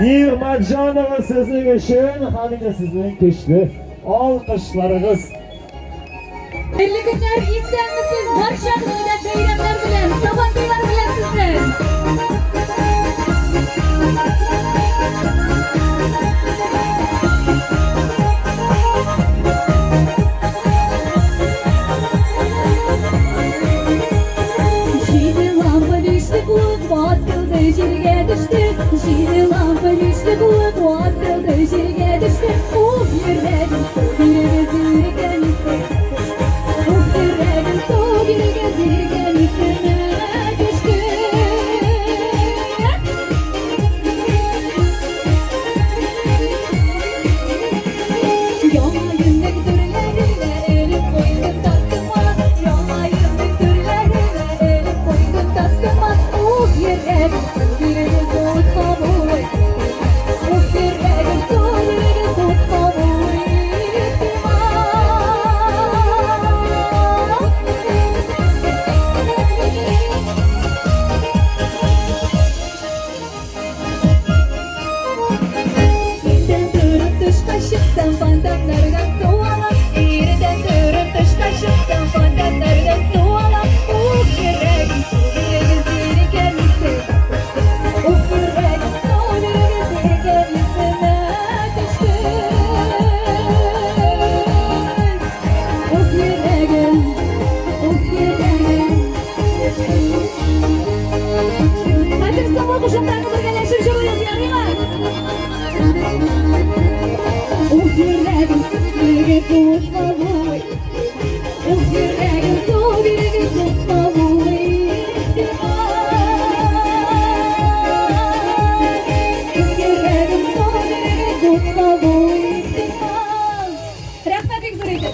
Nig'matjonova sizning uchun hamda sizning kuchli olqishlaringiz. Belli günler istenmesiz barşanızda beyramlar bilen, sabahlar bilen sizler. Şiiri lampa düştü bu, batıldı şirge düştü. Şiiri lampa düştü bu, batıldı şirge düştü. Yerlerim bir gözüyle sen fandanlardan soğala, yerden durun taş kaşık sen fandanlardan soğala. Yüreğim yüreği gelmişse, yüreğim yüreği gelmişse düştü. Yüreğim hadi sabah kuşaklarını birleşip şuraya yanıma. Yüreğim yüreği tutma bu, yüreğim yüreği tutma bu. Yüreğim yüreği tutma bu. Rahmet eksildi.